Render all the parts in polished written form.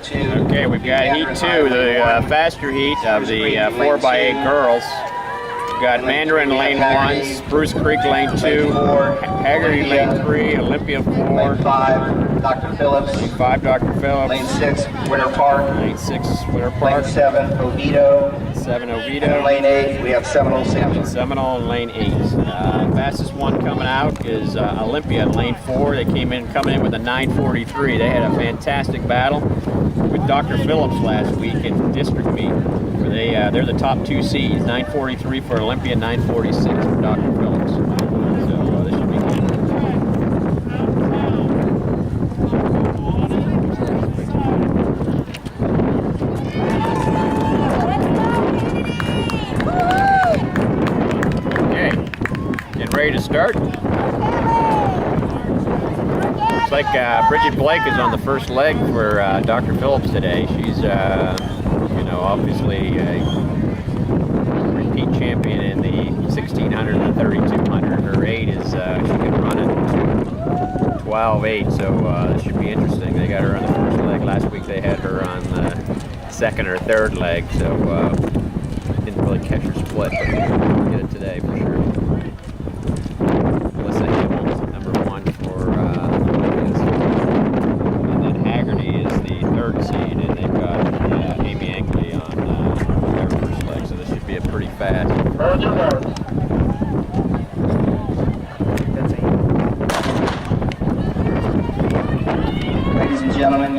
Okay, we've got heat 2, the faster heat of the 4x8 girls. We've got Mandarin lane 1, Spruce Creek lane 2, Hagerty lane 3, Olympia 4, lane 5, Dr. Phillips, lane 5, Dr. Phillips, lane 6, Winter Park, lane 6, Winter Park, lane 7, Oviedo, 7, and Oviedo, lane 8, we have Seminole Samson. Seminole in lane 8. Fastest one coming out is Olympia in lane 4. They coming in with a 9:43. They had a fantastic battle with Dr. Phillips last week in district meet, where they're the top 2 seeds. 9:43 for Olympia, 9:46 for Dr. Phillips. So this should be good. Ready to start? Looks like Bridget Blake is on the first leg for Dr. Phillips today. She's, obviously a repeat champion in the 1600 and 3200. Her 8 is, she can run it 12.8, so it should be interesting. They got her on the first leg. Last week they had her on the second or third leg, so didn't really catch her split, but we'll get it today for sure. Ladies and gentlemen,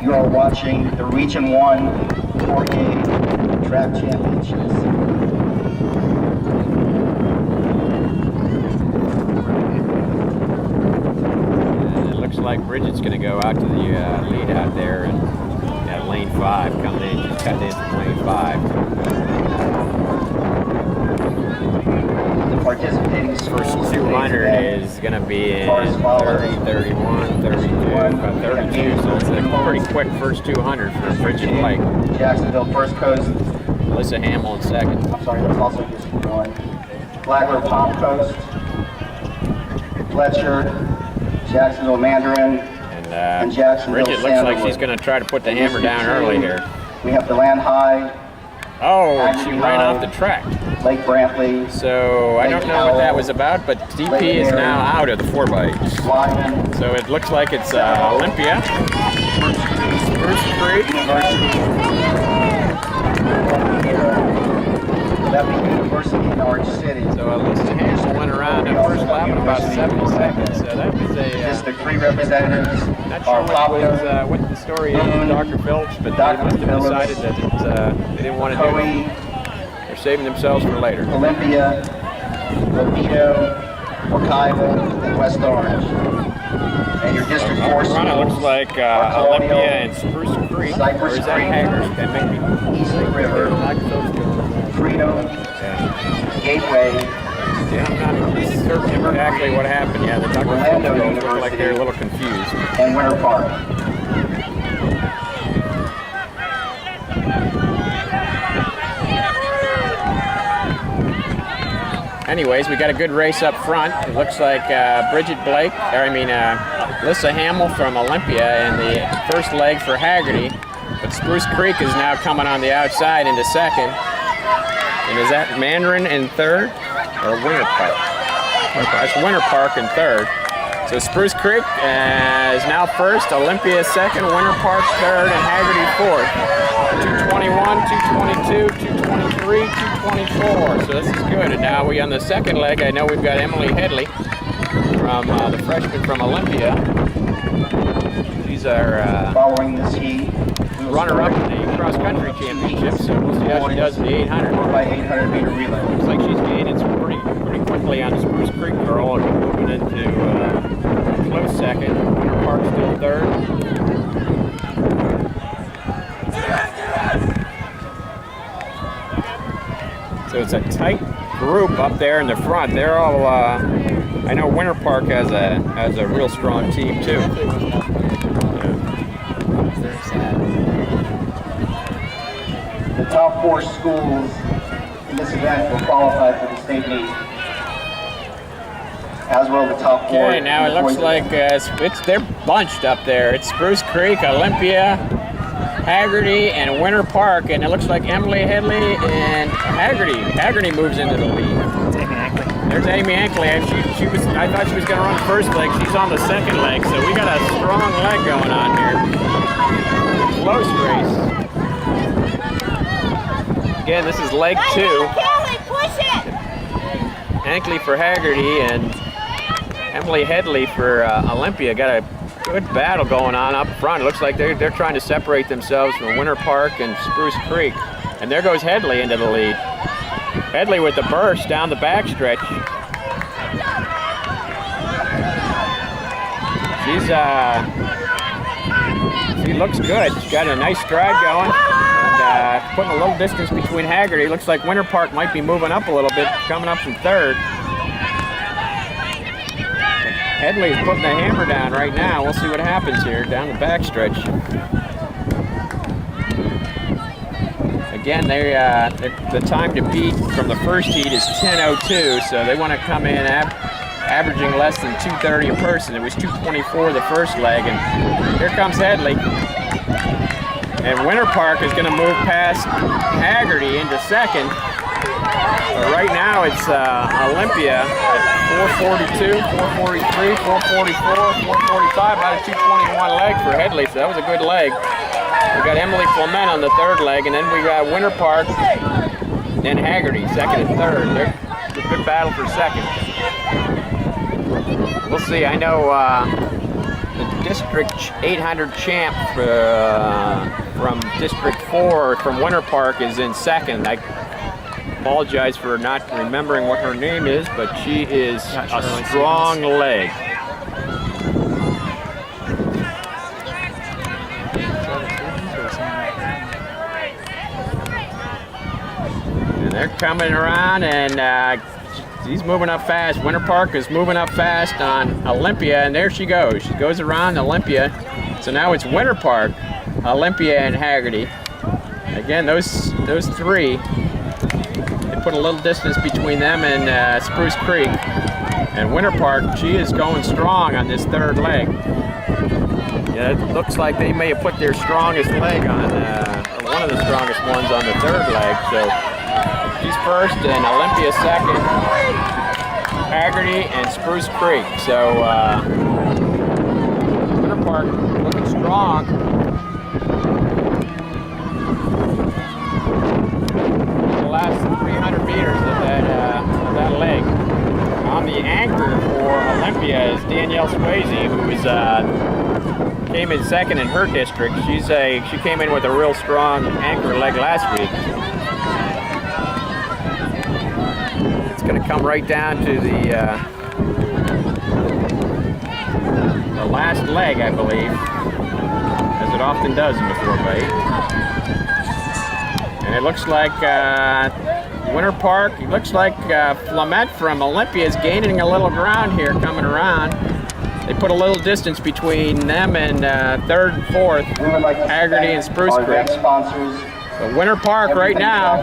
you are watching the Region 1 4K Track Championships. And it looks like Bridget's going to go out to the lead out there, and lane 5 coming in. She's cutting in from lane 5. Participating first 200 is going to be in 30, 31, 32, about 32, so it's a pretty quick first 200 for Bridget Blake. Jacksonville First Coast. Alyssa Hamill in second. I'm sorry, that's also just one. Flagler Palm Coast. Fletcher, Jacksonville Mandarin, and Jacksonville Bridget looks like she's going to try to put the hammer down early here. We have DeLand High. Oh, she ran off the track. Lake Brantley. So I don't know what that was about, but DP is now out of the 4x8. So it looks like it's Olympia, Spruce Creek, University in Orange City. So Alyssa Hamill went around the first lap in about 70 seconds. So that was District 3 representatives. Not sure what the story is with Dr. Phillips, but they must have decided that they didn't want to do it. They're saving themselves for later. Olympia, Oviedo, Wekiva, and West Orange. And your District 4 schools. It looks like Olympia and Spruce Creek. Cypress or is that Creek, Hagerty? That may be Eastern River, Freedom, Gateway. Yeah, I'm not certain exactly what happened. Yeah, the Dr. Phillips girls look like they're a little confused. And Winter Park. Anyways, we got a good race up front. It looks like Alyssa Hamill from Olympia in the first leg for Hagerty. But Spruce Creek is now coming on the outside into second. And is that Mandarin in third? Or Winter Park? That's Winter Park in third. So Spruce Creek is now first, Olympia second, Winter Park third, and Hagerty fourth. 221, 222, 223, 224. So this is good. And now we on the second leg, I know we've got Emily Headley from the freshman from Olympia. These are following this heat, runner-up in the cross-country championship, so we'll see how she does in the 800. 4x800 meter relay. Looks like she's gaining some pretty quickly on the Spruce Creek girl and moving into close second. Winter Park still third. So it's a tight group up there in the front. They're all. I know Winter Park has a real strong team too. The top 4 schools in this event will qualify for the state meet. As will the top 4. Okay, now it looks like they're bunched up there. It's Spruce Creek, Olympia, Haggerty and Winter Park, and it looks like Emily Headley and Haggerty. Haggerty moves into the lead. There's Amy Ankley. She was. I thought she was going to run the first leg. She's on the second leg, so we got a strong leg going on here. Close race. Again, this is leg 2. Kelly, push it! Ankley for Haggerty and Emily Headley for Olympia. Got a good battle going on up front. It looks like they're trying to separate themselves from Winter Park and Spruce Creek. And there goes Headley into the lead. Headley with the burst down the backstretch. She looks good. She's got a nice stride going. And putting a little distance between Haggerty. Looks like Winter Park might be moving up a little bit, coming up from third. Headley's putting the hammer down right now. We'll see what happens here down the backstretch. Again, the time to beat from the first heat is 10:02, so they want to come in averaging less than 2:30 a person. It was 2:24 the first leg, and here comes Headley. And Winter Park is going to move past Haggerty into second. But right now it's Olympia at 442, 443, 444, 445, about a 221 leg for Headley, so that was a good leg. We got Emily Clement on the third leg, and then we got Winter Park, then Haggerty, second and third. It's a good battle for second. We'll see. I know the District 800 champ from District 4 from Winter Park is in second. I apologize for not remembering what her name is, but she is a strong leg. And they're coming around, and he's moving up fast. Winter Park is moving up fast on Olympia, and there she goes. She goes around Olympia. So now it's Winter Park, Olympia, and Haggerty. Again, those three. Put a little distance between them and Spruce Creek. And Winter Park, she is going strong on this third leg. Yeah, it looks like they may have put their strongest leg on, or one of the strongest ones on the third leg. So she's first and Olympia second, Haggerty and Spruce Creek. So Winter Park looking strong. Last 300 meters of that leg. On the anchor for Olympia is Danielle Swayze, who came in second in her district. She came in with a real strong anchor leg last week. It's going to come right down to the last leg, I believe, as it often does in the 4x8. And it looks like Winter Park, it looks like Flamette from Olympia is gaining a little ground here coming around. They put a little distance between them and third and fourth, Haggerty and Spruce Creek. So Winter Park right now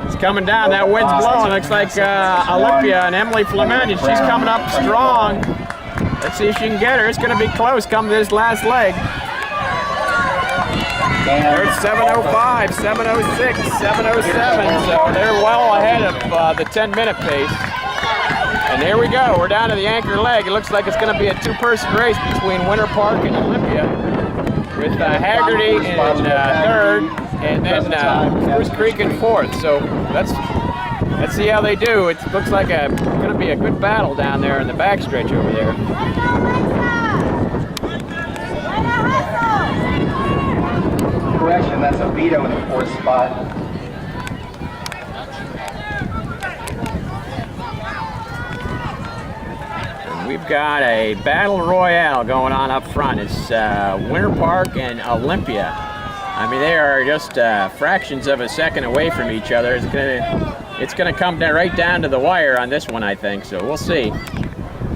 is coming down. That wind's blowing. Looks like Olympia and Emily Flamette, and she's coming up strong. Let's see if she can get her. It's going to be close come this last leg. They're at 7:05, 7:06, 7:07, so they're well ahead of the 10-minute pace. And there we go. We're down to the anchor leg. It looks like it's going to be a two-person race between Winter Park and Olympia, with Haggerty in third, and then Spruce Creek in fourth. So let's see how they do. It looks like going to be a good battle down there in the backstretch over there. Correction, that's a veto in the fourth spot. And we've got a battle royale going on up front. It's Winter Park and Olympia. I mean, they are just fractions of a second away from each other. It's gonna come right down to the wire on this one, I think. So we'll see.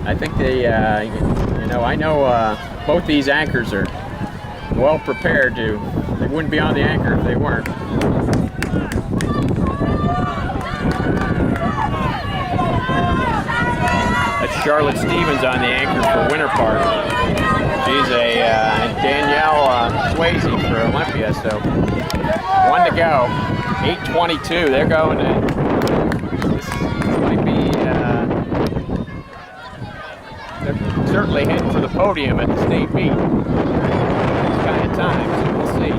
I think I know both these anchors are well prepared to. They wouldn't be on the anchor if they weren't. That's Charlotte Stevens on the anchor for Winter Park. She's a Danielle Swayze for Olympia. So 1 to go. 8:22. They're going to. This might be. They're certainly heading for the podium at the state meet. This kind of time. So we'll see.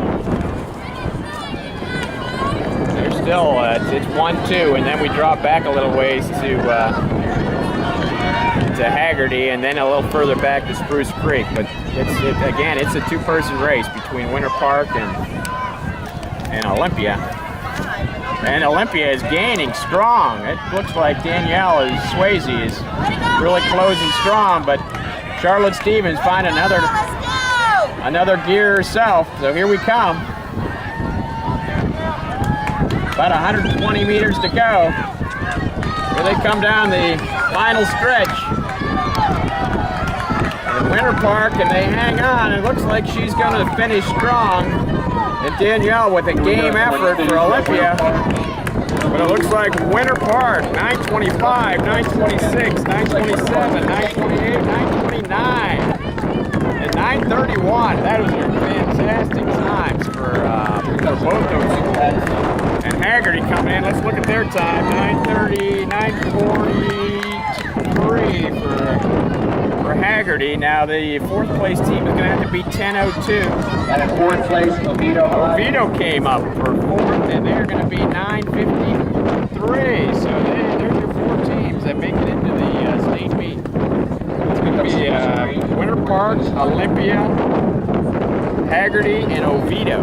They're still. It's 1-2, and then we drop back a little ways to Hagerty, and then a little further back to Spruce Creek. But again, it's a two-person race between Winter Park and Olympia. And Olympia is gaining strong. It looks like Danielle Swayze is really closing strong, but Charlotte Stevens find another gear herself. So here we come. About 120 meters to go. Here they come down the final stretch. And Winter Park, and they hang on. It looks like she's going to finish strong. And Danielle with a game effort for Olympia. But it looks like Winter Park, 9:25, 9:26, 9:27, 9:28, 9:29, and 9:31. That was fantastic times for both those schools. And Hagerty coming in. Let's look at their time. 9:30, 9:43 for Hagerty. Now the fourth place team is going to have to beat 10:02. And in fourth place, Oviedo. Oviedo came up for fourth, and they're going to be 9:53. So there's your four teams that make it into the state meet. It's going to be Winter Park, Olympia, Hagerty, and Oviedo.